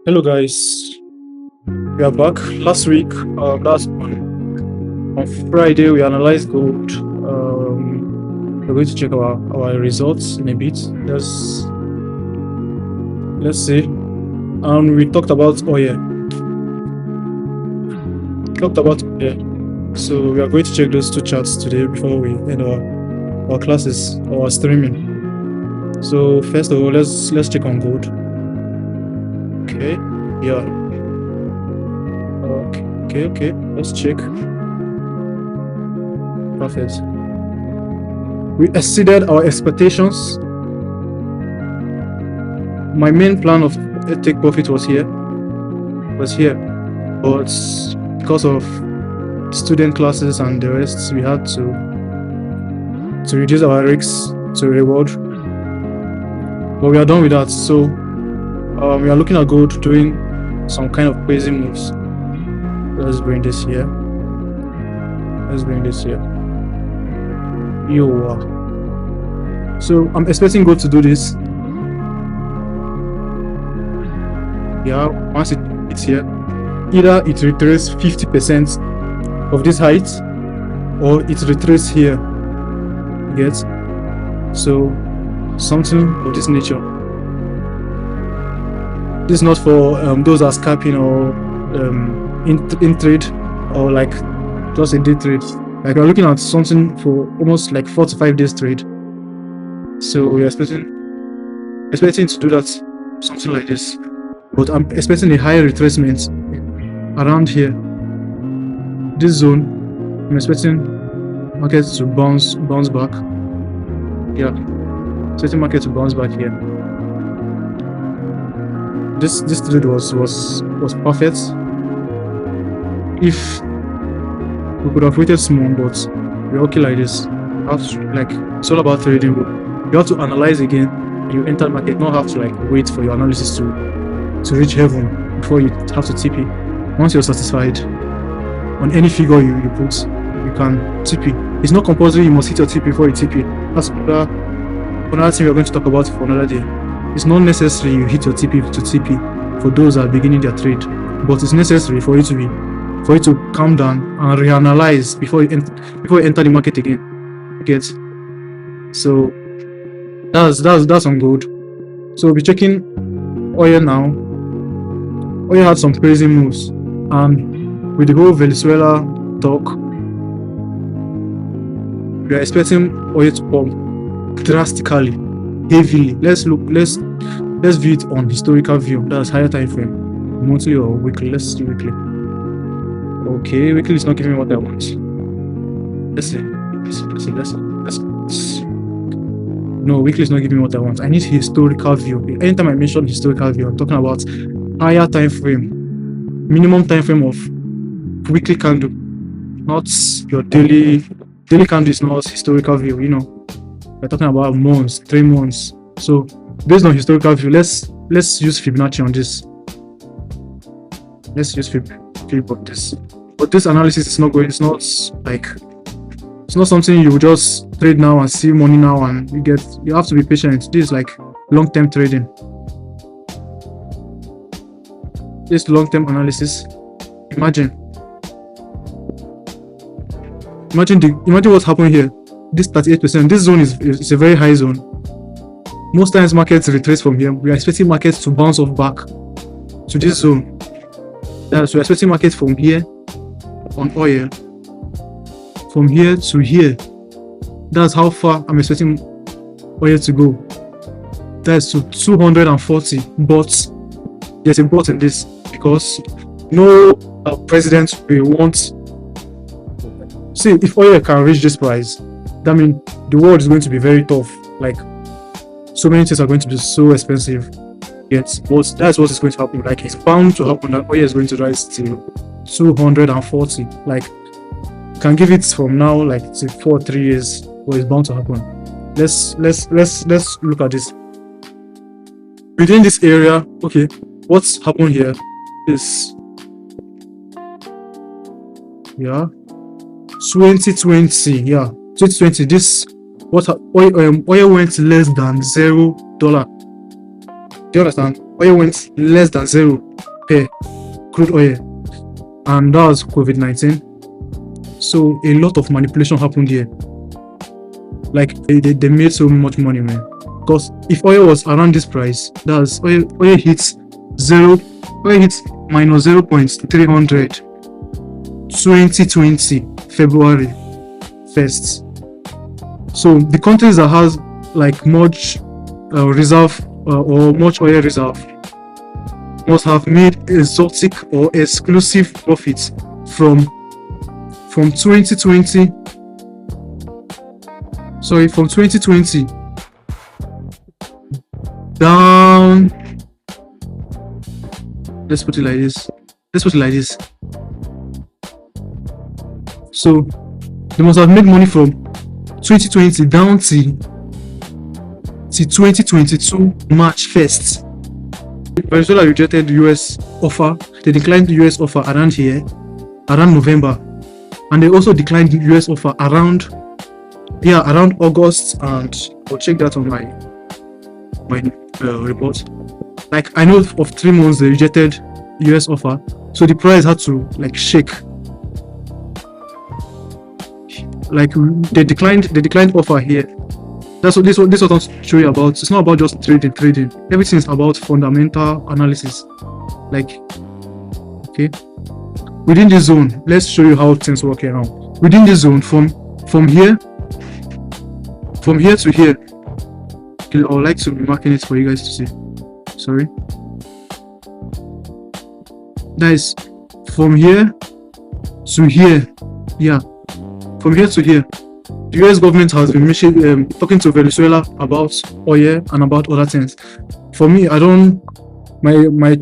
Hello guys, we are back. Last week, that's on Friday, we analyzed gold. We're going to check our results in a bit. Let's see. And we talked about oil. So we are going to check those two charts today before we end our classes, our streaming. So first of all, let's check on gold. Okay, yeah. Okay. Let's check. Perfect. We exceeded our expectations. My main plan of take profit was here, but because of student classes and the rest, we had to reduce our risks to reward. But we are done with that. So we are looking at gold doing some kind of crazy moves. Let's bring this here. So I'm expecting gold to do this. Yeah, once it's here, either it retraces 50% of this height, or it retraces here. You get? So something of this nature. This is not for those that are scalping or in trade, or like just a day trade. Like we're looking at something for almost like 4 to 5 days trade. So we're expecting to do that, something like this. But I'm expecting a higher retracement around here. This zone, I'm expecting markets to bounce back. Yeah, expecting market to bounce back here. This trade was perfect. If we could have waited small, but we're okay like this. Like, it's all about trading. You have to analyze again. You enter the market, not have to like wait for your analysis to reach heaven before you have to TP. Once you're satisfied on any figure you put, you can TP. It's not compulsory you must hit your TP before you TP. That's another thing we're going to talk about for another day. It's not necessary you hit your TP to TP for those that are beginning their trade, but it's necessary for you to calm down and reanalyze before you enter the market again. Get? So that's on gold. So we'll be checking oil now. Oil had some crazy moves, and with the whole Venezuela talk, we are expecting oil to pump drastically, heavily. Let's view it on historical view. That's higher time frame, monthly or weekly. Let's do weekly. Okay, weekly is not giving me what I want. Let's see. No, weekly is not giving me what I want. I need historical view. Anytime I mention historical view, I'm talking about higher time frame, minimum time frame of weekly candle, not your daily candle. Is not historical view. You know, we're talking about months, 3 months. So based on historical view, let's use Fibonacci on this. Let's use Fib on this. But this analysis is not going. It's not something you just trade now and see money now, and you have to be patient. This is like long-term trading. This long-term analysis. Imagine what's happening here. This 38%. This zone is a very high zone. Most times markets retrace from here. We are expecting markets to bounce off back to this zone. So we're expecting markets from here on oil, from here to here. That's how far I'm expecting oil to go. That's to 240. But there's a but in this, because no president will want. See, if oil can reach this price, that means the world is going to be very tough. Like, so many things are going to be so expensive. Yes, but that's what is going to happen. Like, it's bound to happen that oil is going to rise to 240. Like, can give it from now like to 4 3 years, but it's bound to happen. Let's look at this. Within this area, okay, what's happened here is 2020. Yeah, 2020. This oil went less than $0. Do you understand? Oil went less than 0. per crude oil, and that was COVID-19. So a lot of manipulation happened here. Like they made so much money, man. Because if oil was around this price, that's oil hits minus 0.300 2020 February 1st. So the countries that has like much reserve or much oil reserve must have made exotic or exclusive profits from 2020. Sorry, from 2020 down. Let's put it like this. So they must have made money from 2020 down to 2022 March 1st. Venezuela rejected the US offer. They declined the US offer around November, and they also declined the US offer around August. And I'll check that on my report. Like I know of 3 months they rejected US offer, so the price had to like shake. Like they declined offer here. That's what this what I'll show you about. It's not about just trading. Everything is about fundamental analysis. Like, okay, within this zone, let's show you how things work here now. Within this zone, from here to here. Okay, I would like to be marking it for you guys to see. Sorry. That is from here to here. Yeah, from here to here. The US government has been talking to Venezuela about oil and about other things. For me, my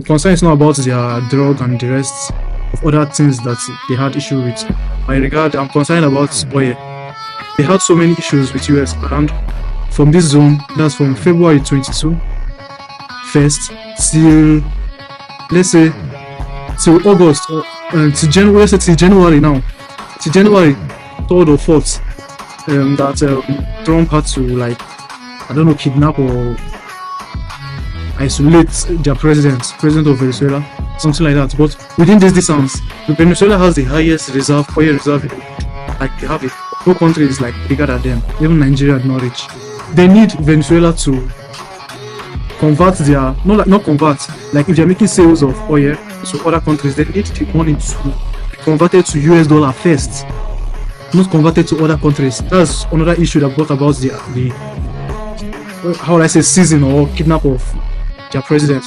concern is not about their drug and the rest of other things that they had issue with. I'm concerned about oil. They had so many issues with US, and from this zone, that's from February 22 first till, let's say, till August, till January, till January now, till January 3rd or 4th. That Trump had to, like, I don't know, kidnap or isolate their president of Venezuela, something like that. But within this distance, Venezuela has the highest oil reserve. Like they have it. No country is like bigger than them. Even Nigeria is not rich. They need Venezuela to convert their not convert. Like if they're making sales of oil to other countries, they need the money to be converted to US dollar first, not converted to other countries. That's another issue that brought about the how would I say, seizing or kidnap of their president.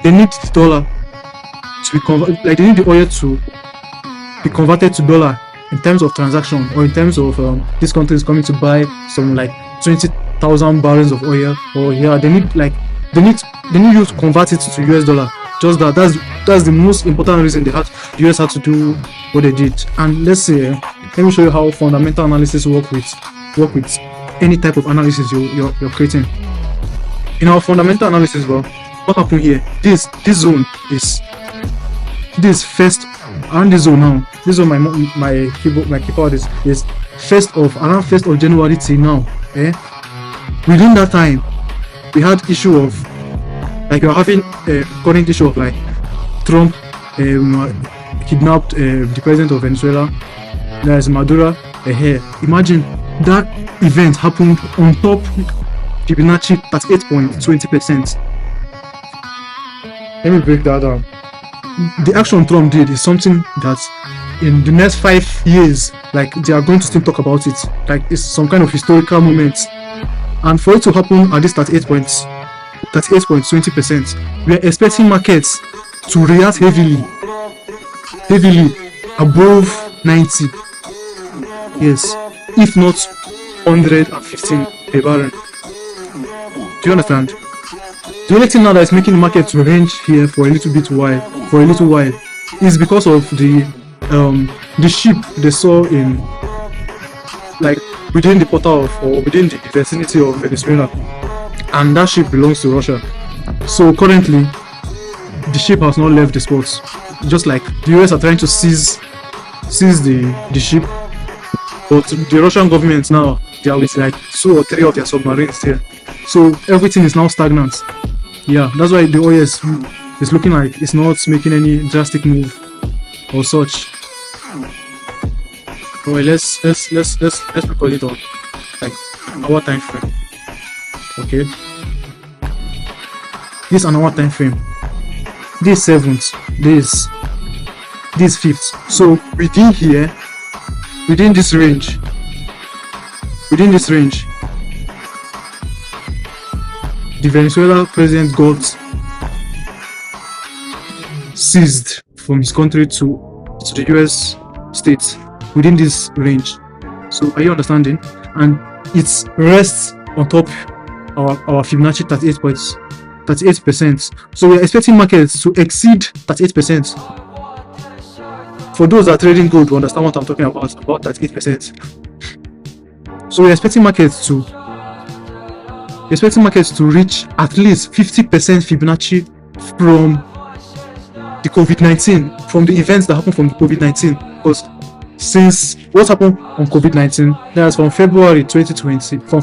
They need the dollar to be converted, like they need the oil to be converted to dollar in terms of transaction, or in terms of this country is coming to buy some like 20,000 barrels of oil, or yeah, they need you to convert it to US dollar. Just that's the most important reason the US had to do what they did. And let's say, let me show you how fundamental analysis work with any type of analysis you're creating. In our fundamental analysis, well, what happened here? This zone is first around this zone now. This is my keyboard is around 1st of January till now. Within that time, we had issue of, like, we're having a current issue of, like, Trump kidnapped the president of Venezuela. There's Maduro here. Imagine that event happened on top Fibonacci 38.20%. Let me break that down. The action Trump did is something that in the next 5 years, like, they are going to still talk about it. Like, it's some kind of historical moment. And for it to happen at this 38.20%, we are expecting markets to react heavily above 90. Yes, if not 115 a barrel. Do you understand? The only thing now that is making the market to range here for a little while is because of the ship they saw in, like, within the portal of, or within the vicinity of Venezuela, and that ship belongs to Russia. So currently the ship has not left the spot. Just like the US are trying to seize the ship, but the Russian government now, they are with like 2 or 3 of their submarines here. So everything is now stagnant. Yeah, that's why the oil is it's looking like it's not making any drastic move or such. Well, let's record it on like our time frame. Okay, this is an hour time frame. This 7th, this 5th. So within here, within this range, the Venezuela president got seized from his country to the US states within this range. So are you understanding? And it rests on top our Fibonacci 38%. So we are expecting markets to exceed 38%. For those that are trading gold, to understand what I'm talking about 38%. So we're expecting markets to reach at least 50% Fibonacci from the COVID-19, from the events that happened from the COVID-19. Because since what happened on COVID-19, that's from February 2020, from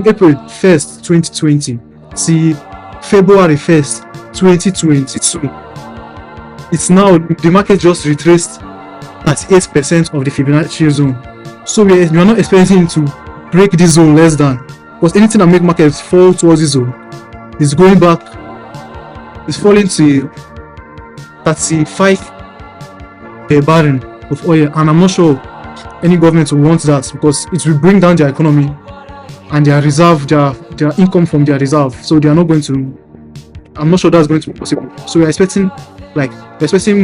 April 1st, 2020 to February 1st, 2022. It's now the market just retraced at 8% of the Fibonacci zone. So we are not expecting to break this zone less than, because anything that make markets fall towards this zone is going back, is falling to 35 per barrel of oil, and I'm not sure any government will want that, because it will bring down their economy and their reserve, their income from their reserve. So they are not going to, I'm not sure that's going to be possible. So we're expecting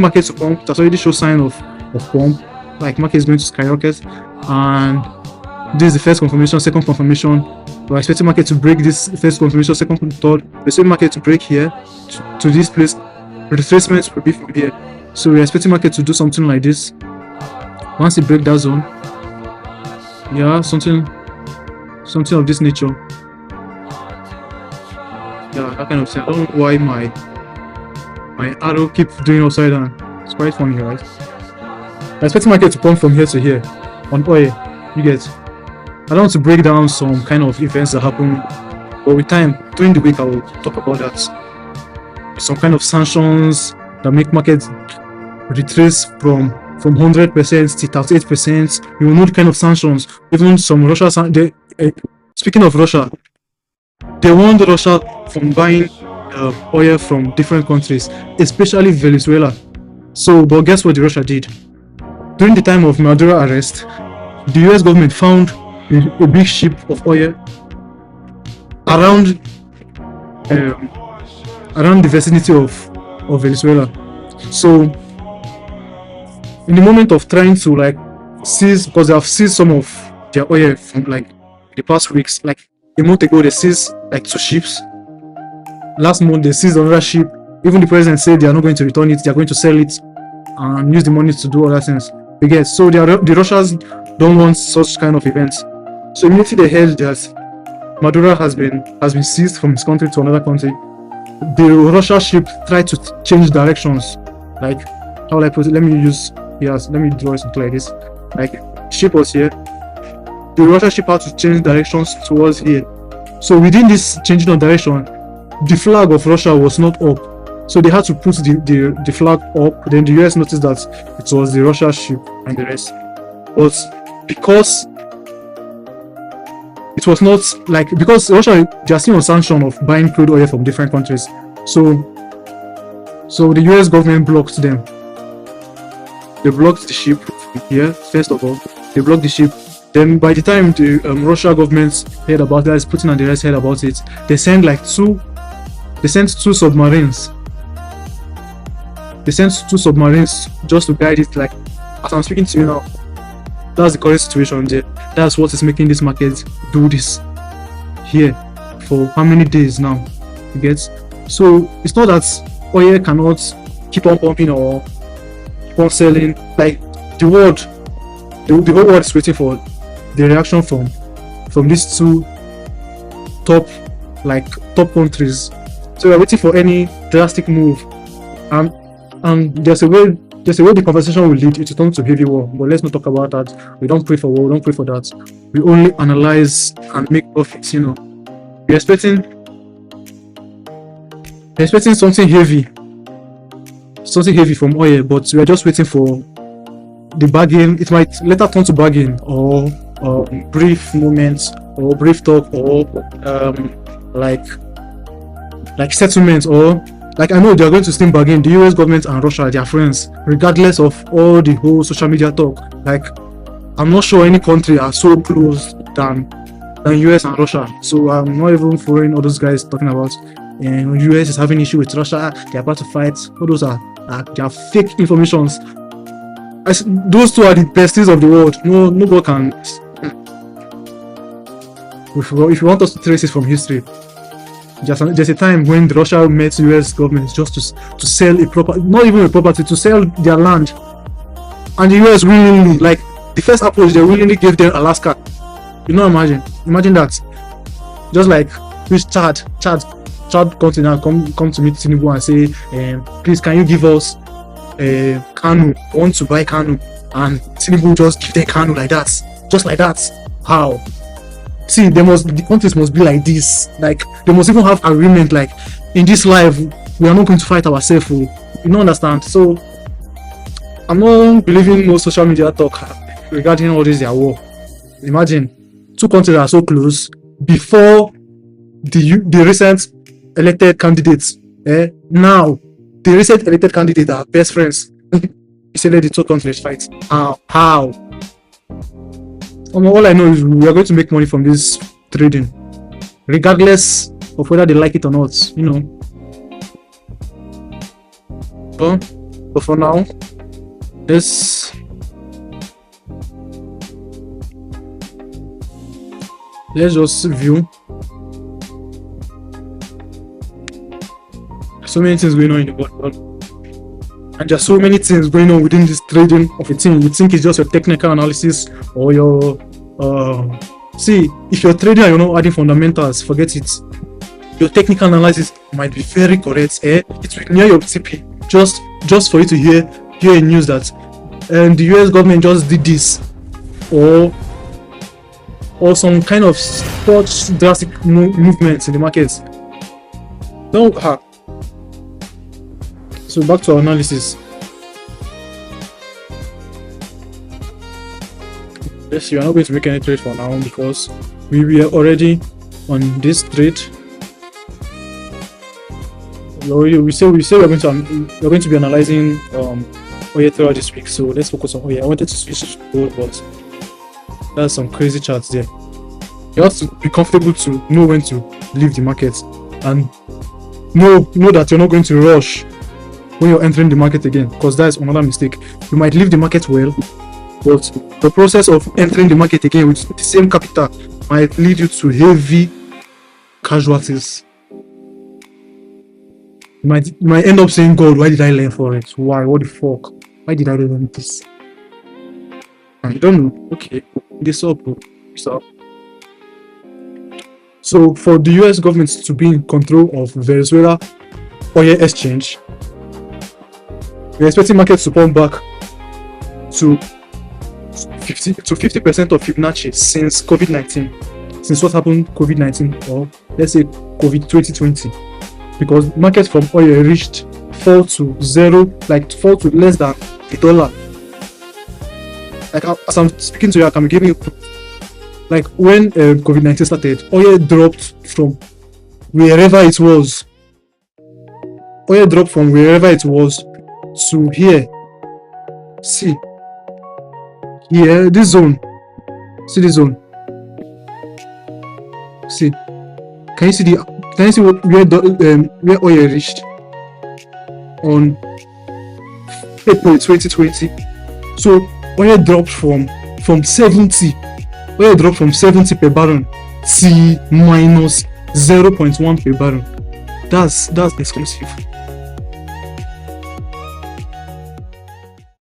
markets to pump. That's already show sign of pump, like market is going to skyrocket. And this is the first confirmation. Second confirmation, we're expecting market to break this first confirmation, second, third. We're expecting market to break here to this place. Retracement will be from here. So we're expecting market to do something like this. Once it break that zone, yeah, something of this nature. Yeah, that kind of thing. I don't know why my arrow keep doing upside down. It's quite funny, right? I'm expecting market to pump from here to here on oil. You get. I don't want to break down some kind of events that happen, but with time during the week I will talk about that. Some kind of sanctions that make markets retrace from 100% to 38%. You will know the kind of sanctions. Even some Russia. Speaking of Russia, they warned Russia from buying oil from different countries, especially Venezuela. So, but guess what the Russia did? During the time of Maduro arrest, the US government found a big ship of oil around the vicinity of Venezuela. So, in the moment of trying to like seize, because they have seized some of their oil from like the past weeks, like a month ago they seized like 2 ships. Last month they seized another ship. Even the president said they are not going to return it, they are going to sell it and use the money to do other things. Again, so the Russians don't want such kind of events. So immediately they heard that Maduro has been seized from his country to another country, the Russia ship tried to change directions. Like, how will I put it? Let me draw something like this. Like, ship was here, the Russia ship had to change directions towards here. So within this changing of direction, the flag of Russia was not up, so they had to put the flag up. Then the US noticed that it was the Russia ship and the rest. But because it was not like, because Russia, they are still on sanction of buying crude oil from different countries, so the US government blocked them. They blocked the ship here. First of all, they blocked the ship. Then by the time the Russia government heard about that, Putin and the rest heard about it, they sent two submarines. They sent 2 submarines just to guide it. Like, as I'm speaking to you now, that's the current situation there. That's what is making this market do this here for how many days now, you get? So it's not that oil cannot keep on pumping or keep on selling. Like, the whole world is waiting for the reaction from these 2 top countries. So we're waiting for any drastic move, and there's a way the conversation will lead. It will turn to heavy war, but let's not talk about that. We don't pray for war, we don't pray for that. We only analyze and make profits. We're expecting We're expecting something heavy from oil, but we are just waiting for the bargain. It might later turn to bargain, or brief moments, or brief talk, or like settlements, or like I know they are going to still bargain. The US government and Russia, they are friends, regardless of all the whole social media talk. Like, I'm not sure any country are so close than US and Russia. So I'm not even following all those guys talking about US is having issue with Russia, they're about to fight. All those are they are fake informations. Those two are the besties of the world. Nobody can. If you want us to trace it from history, there's a time when Russia met US government just to sell a property, not even a property, to sell their land, and the US willingly, like the first approach, they willingly gave them Alaska. Imagine that. Just like which Chad continent come to meet Tinubu and say, please, can you give us Kanu? I want to buy Kanu, and Tinubu just give them Kanu like that, just like that. How? See, the countries must be like this. Like, they must even have agreement. Like, in this life, we are not going to fight ourselves. You don't understand. So, I'm not believing no social media talk regarding all this their war. Imagine, two countries are so close before the recent elected candidates. Now, the recent elected candidates are best friends. You say let the two countries fight. How? All I know is we are going to make money from this trading, regardless of whether they like it or not. But for now, let's just view. So many things going on in the world, and there's so many things going on within this trading of a thing. You think it's just your technical analysis or your see, if you're trading and you're not adding fundamentals, forget it. Your technical analysis might be very correct. It will near your TP, just for you to hear a news that the US government just did this, or some kind of such drastic movements in the markets. So back to our analysis. Yes, you are not going to make any trade for now because we were already on this trade. We say we're going to be analyzing oil throughout this week. So let's focus on oil. I wanted to switch to gold, but there's some crazy charts there. You have to be comfortable to know when to leave the market, and know that you're not going to rush when you're entering the market again, because that's another mistake. You might leave the market well, but the process of entering the market again with the same capital might lead you to heavy casualties. You might end up saying, God, why did I learn for it? Why? What the fuck? Why did I learn this? I don't know. Okay, this up. So for the US government to be in control of Venezuela oil exchange, we're expecting markets to come back to 50% of Fibonacci since COVID-19. Since what happened COVID-19, or let's say COVID 2020, because markets from oil fall to less than $1. Like, as I'm speaking to you, I'm giving you, like, when COVID-19 started, oil dropped from wherever it was. To here. See here, this zone. See this zone. See, can you see where oil reached on April 2020? So oil dropped from 70. Oil dropped from 70 per barrel to minus 0.1 per barrel. That's exclusive.